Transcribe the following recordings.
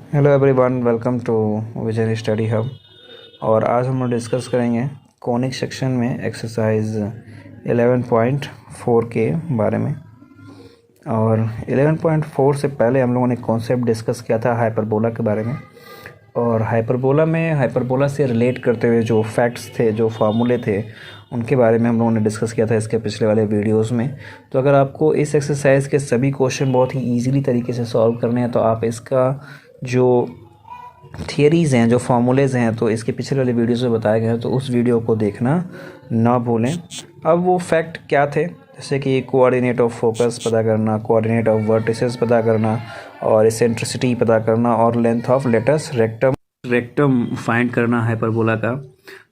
Hello everyone, welcome to Vision Study Hub. और आज हम लोग डिस्कस करेंगे कॉनिक सेक्शन में एक्सरसाइज 11.4 के बारे में। और 11.4 से पहले हम लोगों ने कॉन्सेप्ट डिस्कस किया था हाइपरबोला के बारे में। और हाइपरबोला से रिलेट करते हुए जो फैक्ट्स थे, जो फार्मूले थे, उनके बारे में हम लोगों ने डिस्कस किया था इसके पिछले वाले वीडियोस में। तो अगर आपको इस एक्सरसाइज के सभी क्वेश्चन बहुत ही ईजीली तरीके से सॉल्व करने हैं तो आप इसका जो थियरीज़ हैं, जो फार्मूलेज़ हैं, तो इसके पिछले वाले वीडियोस में बताए गए हैं, तो उस वीडियो को देखना ना भूलें। अब वो फैक्ट क्या थे, जैसे कि कोऑर्डिनेट ऑफ फोकस पता करना, कोऑर्डिनेट ऑफ वर्टिसेस पता करना, और इसेंट्रिसिटी पता करना, और length of latus rectum find करना हाइपरबोला का।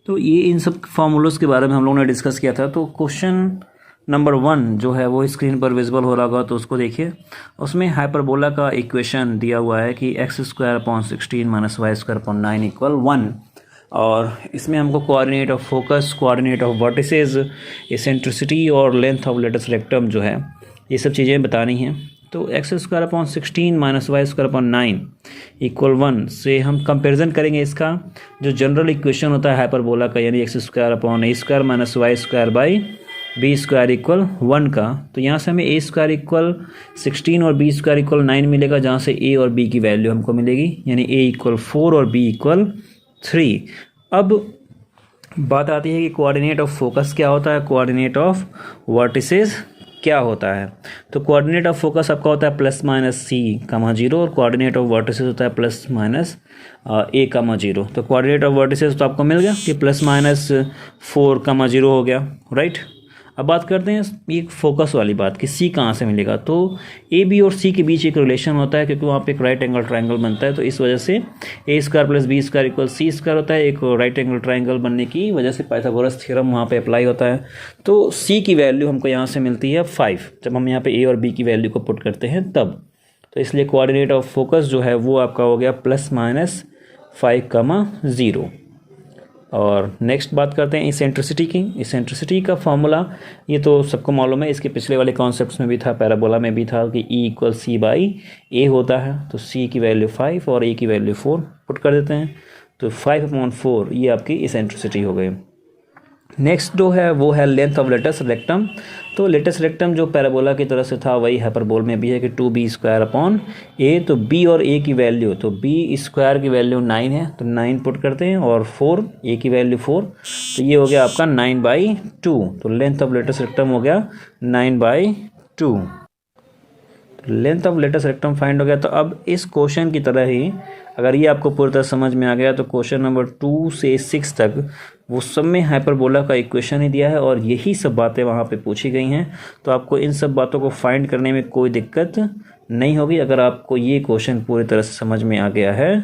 तो ये इन सब फार्मूलोज़ के बारे में हम लोगों ने डिस्कस किया था। तो क्वेश्चन नंबर 1 जो है वो स्क्रीन पर विजिबल हो रहा होगा, तो उसको देखिए। उसमें हाइपरबोला का इक्वेशन दिया हुआ है कि x² / 16 - y² / 9 = 1। और इसमें हमको coordinate of focus, coordinate of vertices, eccentricity और लेंथ ऑफ लेटस रेक्टम जो है, ये सब चीज़ें बतानी हैं। तो x² / 16 - y² / 9 = 1 से हम कंपैरिजन करेंगे इसका जो जनरल इक्वेशन होता है हाइपरबोला का, यानी x² / a² - y² / b² = 1 का। तो यहाँ से हमें a² = 16 और b² = 9 मिलेगा, जहाँ से a और b की वैल्यू हमको मिलेगी, यानी a = 4 और b = 3। अब बात आती है कि कोऑर्डिनेट ऑफ फोकस क्या होता है, कोऑर्डिनेट ऑफ वर्टिसेस क्या होता है। तो कोऑर्डिनेट ऑफ फोकस आपका होता है +-c, 0, और कोऑर्डिनेट ऑफ वर्टिसेस होता है +-a, 0। तो कोऑर्डिनेट ऑफ वर्टिसेस तो आपको मिल गया कि +-4, 0 हो गया, राइट। अब बात करते हैं ये फोकस वाली बात कि सी कहाँ से मिलेगा। तो ए बी और सी के बीच एक रिलेशन होता है, क्योंकि वहाँ पे एक राइट एंगल ट्रायंगल बनता है। तो इस वजह से a² + b² = c² होता है। एक राइट एंगल ट्रायंगल बनने की वजह से पाइथागोरस थ्योरम वहाँ पे अप्लाई होता है। तो सी की वैल्यू हमको यहाँ से मिलती है 5, जब हम यहाँ पे ए और बी की वैल्यू को पुट करते हैं तब। तो इसलिए कोऑर्डिनेट ऑफ फोकस जो है वो आपका हो गया +-5, 0। और नेक्स्ट बात करते हैं इसेंट्रिसिटी की। इसेंट्रिसिटी का फॉर्मूला ये तो सबको मालूम है, इसके पिछले वाले कॉन्सेप्ट्स में भी था, पैराबोला में भी था कि E = c/a होता है। तो c की वैल्यू 5 और a की वैल्यू 4 पुट कर देते हैं, तो 5/4 ये आपकी इसेंट्रिसिटी हो गई। नेक्स्ट जो है वो है लेंथ ऑफ लेटस रेक्टम। तो लेटस रेक्टम जो पैराबोला की तरह से था वही हाइपरबोल में भी है कि 2b² / a। तो b और a की वैल्यू, तो b² की वैल्यू 9 है, तो 9 पुट करते हैं, और 4, a की वैल्यू 4, तो ये हो गया आपका 9/2। तो लेंथ ऑफ लेटस रेक्टम हो गया 9/2। Length of latus rectum find हो गया। तो अब इस क्वेश्चन की तरह ही अगर ये आपको पूरी तरह समझ में आ गया, तो क्वेश्चन नंबर 2 से 6 तक वो सब में हाइपरबोला का इक्वेशन ही दिया है और यही सब बातें वहाँ पे पूछी गई हैं। तो आपको इन सब बातों को फाइंड करने में कोई दिक्कत नहीं होगी अगर आपको ये क्वेश्चन पूरी तरह से समझ में आ गया है।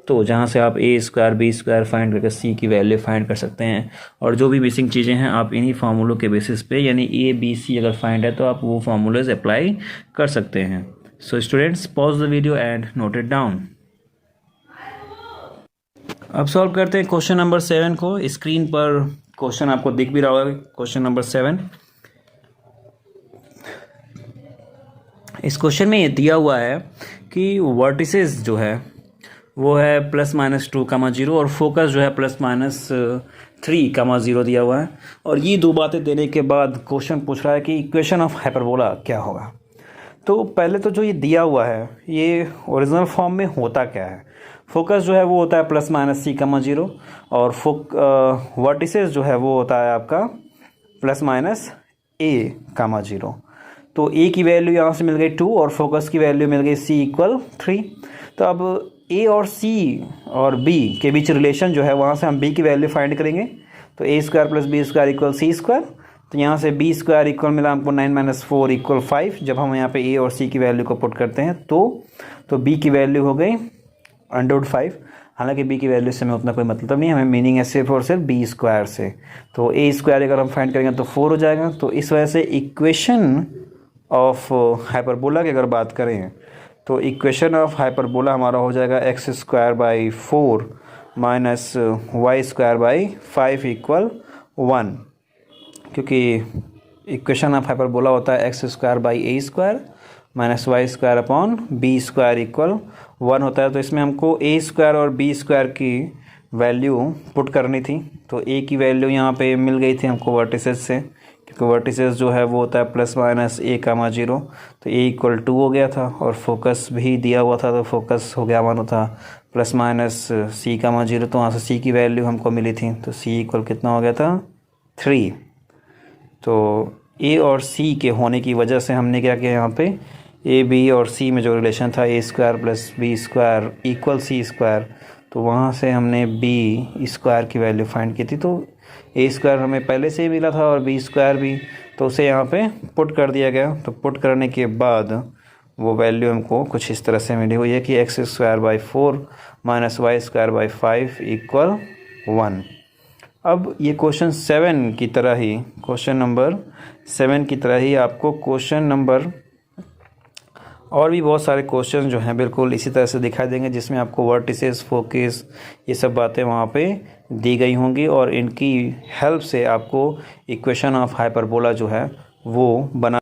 तो जहाँ से आप a² b² फाइंड करके c की वैल्यू फाइंड कर सकते हैं, और जो भी मिसिंग चीज़ें हैं आप इन्हीं फार्मूलों के बेसिस पे, यानी a b c अगर फाइंड है तो आप वो फार्मूलेज अप्लाई कर सकते हैं। So students, pause the video and note it down. अब सॉल्व करते हैं क्वेश्चन नंबर 7 को। स्क्रीन पर क्वेश्चन आपको दिख भी रहा होगा, क्वेश्चन नंबर 7। इस क्वेश्चन में ये दिया हुआ है कि वर्टिसेस जो है वो है +-2, 0, और फोकस जो है +-3, 0 दिया हुआ है। और ये दो बातें देने के बाद क्वेश्चन पूछ रहा है कि इक्वेशन ऑफ हाइपरबोला क्या होगा। तो पहले तो जो ये दिया हुआ है ये ओरिजिनल फॉर्म में होता क्या है। फोकस जो है वो होता है +-c, 0, और वर्टिसेस जो है वो होता है आपका +-a, 0। तो a की वैल्यू यहाँ से मिल गई 2 और फोकस की वैल्यू मिल गई c = 3। तो अब a और c और b के बीच रिलेशन जो है वहाँ से हम b की वैल्यू फाइंड करेंगे। तो a² + b² = c²। तो यहाँ से b² इक्वल मिला हमको 9 - 4 = 5। जब हम यहाँ पे a और c की वैल्यू को पुट करते हैं तो b की वैल्यू हो गई √5। हालांकि b की वैल्यू से हमें उतना कोई मतलब नहीं है, हमें मीनिंग है सिर्फ और सिर्फ b² से। तो a² अगर हम फाइंड करेंगे तो 4 हो जाएगा। तो इस वजह से इक्वेशन ऑफ हाइपरबोला की अगर बात करें तो इक्वेशन ऑफ हाइपरबोला हमारा हो जाएगा x² / 4 - y² / 5 = 1, क्योंकि इक्वेशन ऑफ हाइपरबोला होता है x² / a² minus y square upon b square equal 1 होता है। तो इसमें हमको ए स्क्वायर और बी स्क्वायर की वैल्यू पुट करनी थी। तो ए की वैल्यू यहाँ पे मिल गई थी हमको वर्टिसेस से, क्योंकि वर्टिसेस जो है वो होता है प्लस माइनस ए कामा 0। तो ए इक्वल 2 हो गया था और फोकस भी दिया हुआ था, तो फोकस हो गया मानो था प्लस माइनस सी कामा 0। तो वहाँ से सी की वैल्यू हमको मिली थी, तो सी इक्वल कितना हो गया था 3। तो ए और सी के होने की वजह से हमने क्या किया, यहाँ पे ए बी और सी में जो रिलेशन था A square plus B square equal C square, तो वहाँ से हमने बी स्क्वायर की वैल्यू फाइंड की थी। तो ए स्क्वायर हमें पहले से ही मिला था और बी स्क्वायर भी, तो उसे यहाँ पे पुट कर दिया गया। तो पुट करने के बाद वो वैल्यू हमको कुछ इस तरह से मिली हुई है कि x square by 4 minus y square by 5 equal 1। अब ये क्वेश्चन 7 की तरह ही, क्वेश्चन नंबर 7 की तरह ही आपको क्वेश्चन नंबर और भी बहुत सारे क्वेश्चन जो हैं बिल्कुल इसी तरह से दिखाई देंगे, जिसमें आपको वर्टिसेस, फोकस, ये सब बातें वहाँ पे दी गई होंगी और इनकी हेल्प से आपको इक्वेशन ऑफ हाइपरबोला जो है वो बना